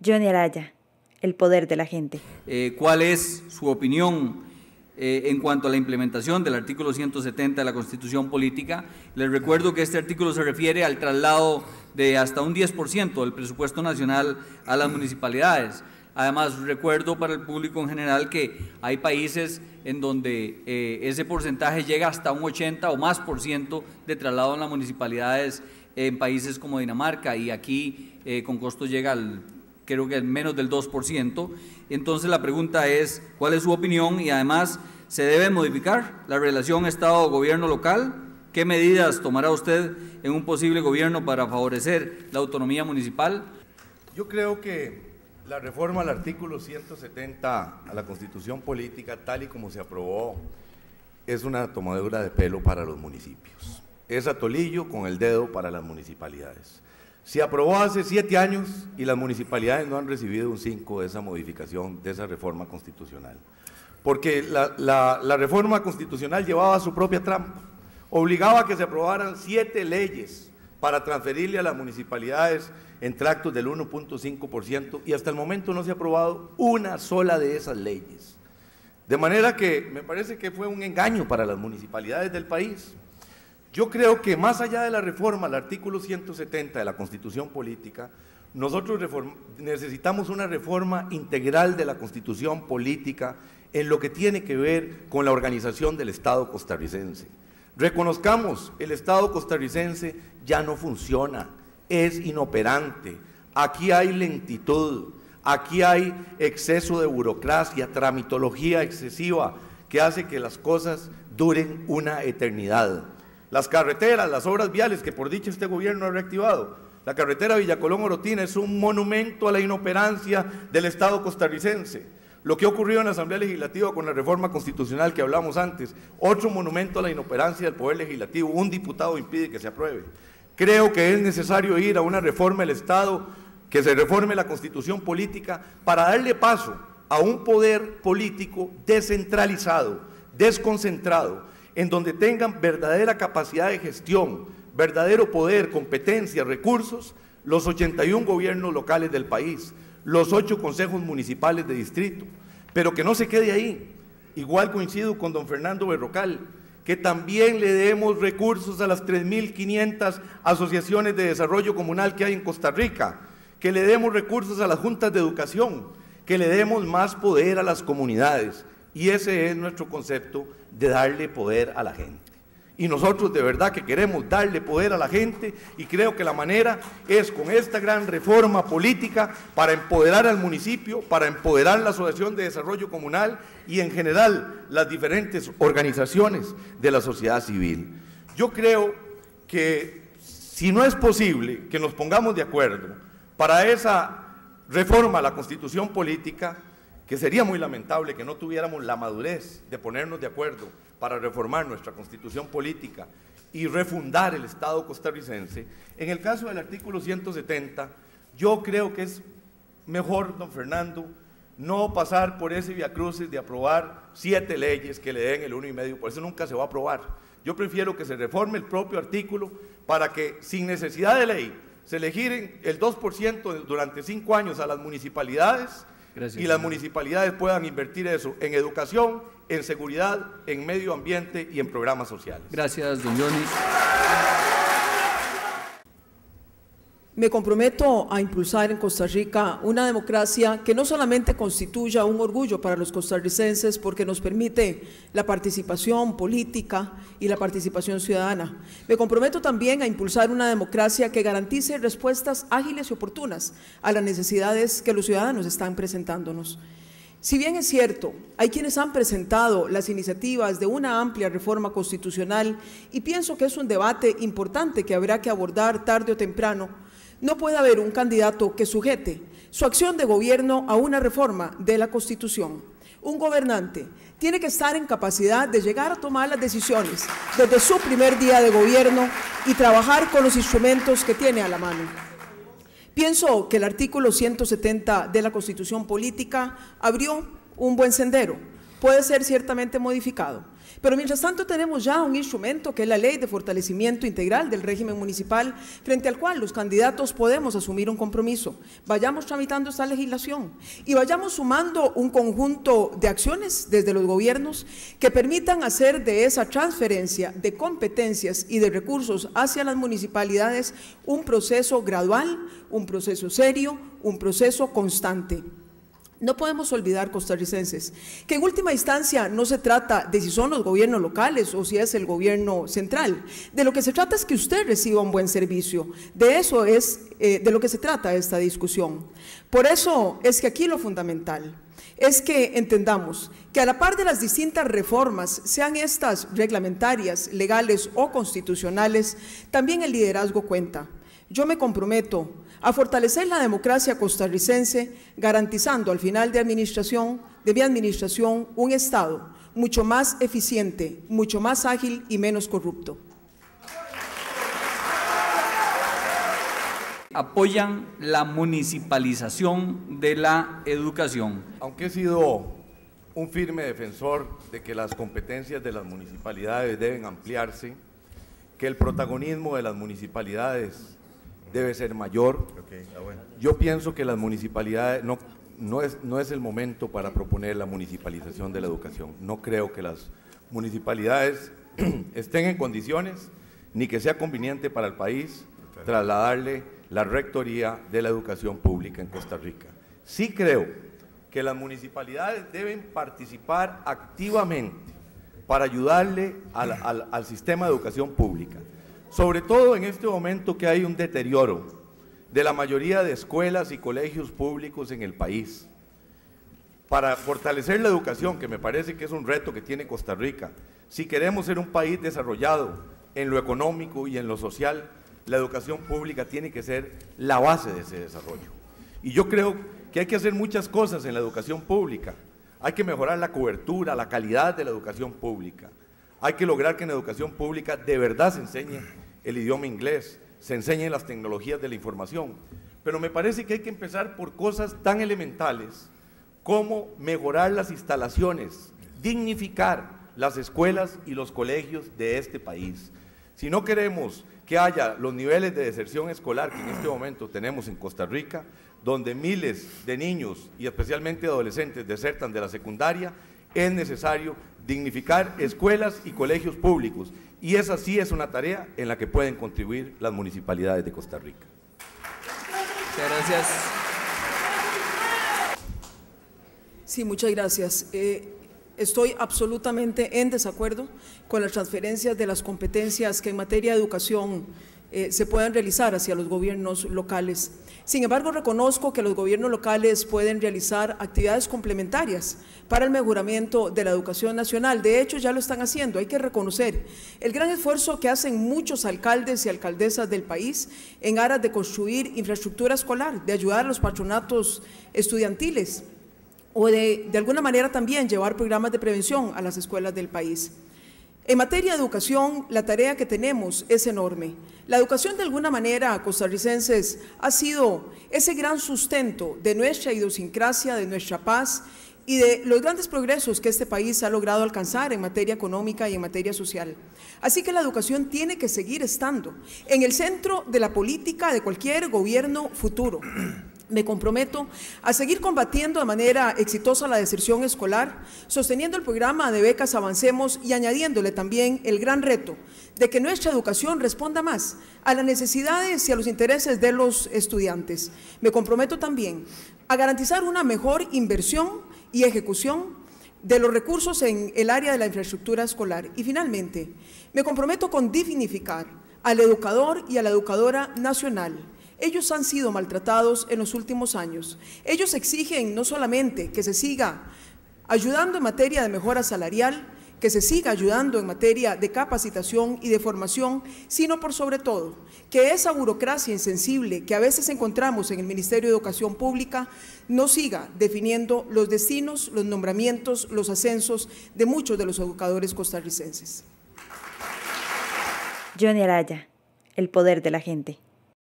Johnny Araya, el poder de la gente. ¿Cuál es su opinión en cuanto a la implementación del artículo 170 de la Constitución Política? Les recuerdo que este artículo se refiere al traslado de hasta un 10% del presupuesto nacional a las municipalidades. Además, recuerdo para el público en general que hay países en donde ese porcentaje llega hasta un 80 o más % de traslado en las municipalidades, en países como Dinamarca, y aquí con costos llega al, creo que menos del 2%. Entonces la pregunta es, ¿cuál es su opinión? Y además, ¿se debe modificar la relación Estado-Gobierno local? ¿Qué medidas tomará usted en un posible gobierno para favorecer la autonomía municipal? Yo creo que la reforma al artículo 170 a la Constitución Política, tal y como se aprobó, es una tomadura de pelo para los municipios. Es atolillo con el dedo para las municipalidades. Se aprobó hace 7 años y las municipalidades no han recibido un 5 de esa modificación, de esa reforma constitucional. Porque la reforma constitucional llevaba su propia trampa. Obligaba a que se aprobaran 7 leyes para transferirle a las municipalidades en tractos del 1.5% y hasta el momento no se ha aprobado una sola de esas leyes. De manera que me parece que fue un engaño para las municipalidades del país. Yo creo que más allá de la reforma al artículo 170 de la Constitución Política, nosotros necesitamos una reforma integral de la Constitución Política en lo que tiene que ver con la organización del Estado costarricense. Reconozcamos, el Estado costarricense ya no funciona, es inoperante, aquí hay lentitud, aquí hay exceso de burocracia, tramitología excesiva que hace que las cosas duren una eternidad. Las carreteras, las obras viales que por dicha este gobierno ha reactivado, la carretera Villacolón-Orotina es un monumento a la inoperancia del Estado costarricense. Lo que ocurrió en la Asamblea Legislativa con la reforma constitucional que hablamos antes, otro monumento a la inoperancia del Poder Legislativo, un diputado impide que se apruebe. Creo que es necesario ir a una reforma del Estado, que se reforme la Constitución Política para darle paso a un poder político descentralizado, desconcentrado, en donde tengan verdadera capacidad de gestión, verdadero poder, competencia, recursos, los 81 gobiernos locales del país, los 8 consejos municipales de distrito, pero que no se quede ahí. Igual coincido con don Fernando Berrocal, que también le demos recursos a las 3.500 asociaciones de desarrollo comunal que hay en Costa Rica, que le demos recursos a las juntas de educación, que le demos más poder a las comunidades, y ese es nuestro concepto de darle poder a la gente. Y nosotros de verdad que queremos darle poder a la gente y creo que la manera es con esta gran reforma política para empoderar al municipio, para empoderar la Asociación de Desarrollo Comunal y en general las diferentes organizaciones de la sociedad civil. Yo creo que si no es posible que nos pongamos de acuerdo para esa reforma a la Constitución Política, que sería muy lamentable que no tuviéramos la madurez de ponernos de acuerdo para reformar nuestra Constitución Política y refundar el Estado costarricense. En el caso del artículo 170, yo creo que es mejor, don Fernando, no pasar por ese viacrucis de aprobar 7 leyes que le den el 1,5%, por eso nunca se va a aprobar. Yo prefiero que se reforme el propio artículo para que, sin necesidad de ley, se le giren el 2% durante 5 años a las municipalidades. Gracias, y las municipalidades puedan invertir eso en educación, en seguridad, en medio ambiente y en programas sociales. Gracias, don Johnny. Me comprometo a impulsar en Costa Rica una democracia que no solamente constituya un orgullo para los costarricenses porque nos permite la participación política y la participación ciudadana. Me comprometo también a impulsar una democracia que garantice respuestas ágiles y oportunas a las necesidades que los ciudadanos están presentándonos. Si bien es cierto, hay quienes han presentado las iniciativas de una amplia reforma constitucional y pienso que es un debate importante que habrá que abordar tarde o temprano, no puede haber un candidato que sujete su acción de gobierno a una reforma de la Constitución. Un gobernante tiene que estar en capacidad de llegar a tomar las decisiones desde su primer día de gobierno y trabajar con los instrumentos que tiene a la mano. Pienso que el artículo 170 de la Constitución Política abrió un buen sendero. Puede ser ciertamente modificado, Pero mientras tanto tenemos ya un instrumento que es la Ley de Fortalecimiento Integral del Régimen Municipal, frente al cual los candidatos podemos asumir un compromiso. Vayamos tramitando esta legislación y vayamos sumando un conjunto de acciones desde los gobiernos que permitan hacer de esa transferencia de competencias y de recursos hacia las municipalidades un proceso gradual, un proceso serio, un proceso constante. No podemos olvidar, costarricenses, que en última instancia no se trata de si son los gobiernos locales o si es el gobierno central. De lo que se trata es que usted reciba un buen servicio. De eso es de lo que se trata esta discusión. Por eso es que aquí lo fundamental es que entendamos que a la par de las distintas reformas, sean estas reglamentarias, legales o constitucionales, también el liderazgo cuenta. Yo me comprometo a fortalecer la democracia costarricense, garantizando al final de mi administración un Estado mucho más eficiente, mucho más ágil y menos corrupto. Apoyan la municipalización de la educación. Aunque he sido un firme defensor de que las competencias de las municipalidades deben ampliarse, que el protagonismo de las municipalidades debe ser mayor. Yo pienso que las municipalidades, no es el momento para proponer la municipalización de la educación. No creo que las municipalidades estén en condiciones, ni que sea conveniente para el país, trasladarle la rectoría de la educación pública en Costa Rica. Sí creo que las municipalidades deben participar activamente para ayudarle al sistema de educación pública. Sobre todo en este momento que hay un deterioro de la mayoría de escuelas y colegios públicos en el país. Para fortalecer la educación, que me parece que es un reto que tiene Costa Rica, si queremos ser un país desarrollado en lo económico y en lo social, la educación pública tiene que ser la base de ese desarrollo. Y yo creo que hay que hacer muchas cosas en la educación pública. Hay que mejorar la cobertura, la calidad de la educación pública. Hay que lograr que en la educación pública de verdad se enseñe el idioma inglés, se enseñen las tecnologías de la información. Pero me parece que hay que empezar por cosas tan elementales como mejorar las instalaciones, dignificar las escuelas y los colegios de este país. Si no queremos que haya los niveles de deserción escolar que en este momento tenemos en Costa Rica, donde miles de niños y especialmente adolescentes desertan de la secundaria, es necesario dignificar escuelas y colegios públicos, y esa sí es una tarea en la que pueden contribuir las municipalidades de Costa Rica. Muchas gracias. Sí, muchas gracias. Estoy absolutamente en desacuerdo con las transferencias de las competencias que en materia de educación se puedan realizar hacia los gobiernos locales. Sin embargo, reconozco que los gobiernos locales pueden realizar actividades complementarias para el mejoramiento de la educación nacional. De hecho, ya lo están haciendo. Hay que reconocer el gran esfuerzo que hacen muchos alcaldes y alcaldesas del país en aras de construir infraestructura escolar, de ayudar a los patronatos estudiantiles o de alguna manera también llevar programas de prevención a las escuelas del país. En materia de educación, la tarea que tenemos es enorme. La educación, de alguna manera, costarricenses, ha sido ese gran sustento de nuestra idiosincrasia, de nuestra paz y de los grandes progresos que este país ha logrado alcanzar en materia económica y en materia social. Así que la educación tiene que seguir estando en el centro de la política de cualquier gobierno futuro. Me comprometo a seguir combatiendo de manera exitosa la deserción escolar, sosteniendo el programa de becas Avancemos y añadiéndole también el gran reto de que nuestra educación responda más a las necesidades y a los intereses de los estudiantes. Me comprometo también a garantizar una mejor inversión y ejecución de los recursos en el área de la infraestructura escolar. Y finalmente, me comprometo con dignificar al educador y a la educadora nacional. Ellos han sido maltratados en los últimos años. Ellos exigen no solamente que se siga ayudando en materia de mejora salarial, que se siga ayudando en materia de capacitación y de formación, sino por sobre todo que esa burocracia insensible que a veces encontramos en el Ministerio de Educación Pública no siga definiendo los destinos, los nombramientos, los ascensos de muchos de los educadores costarricenses. Johnny Araya, el poder de la gente.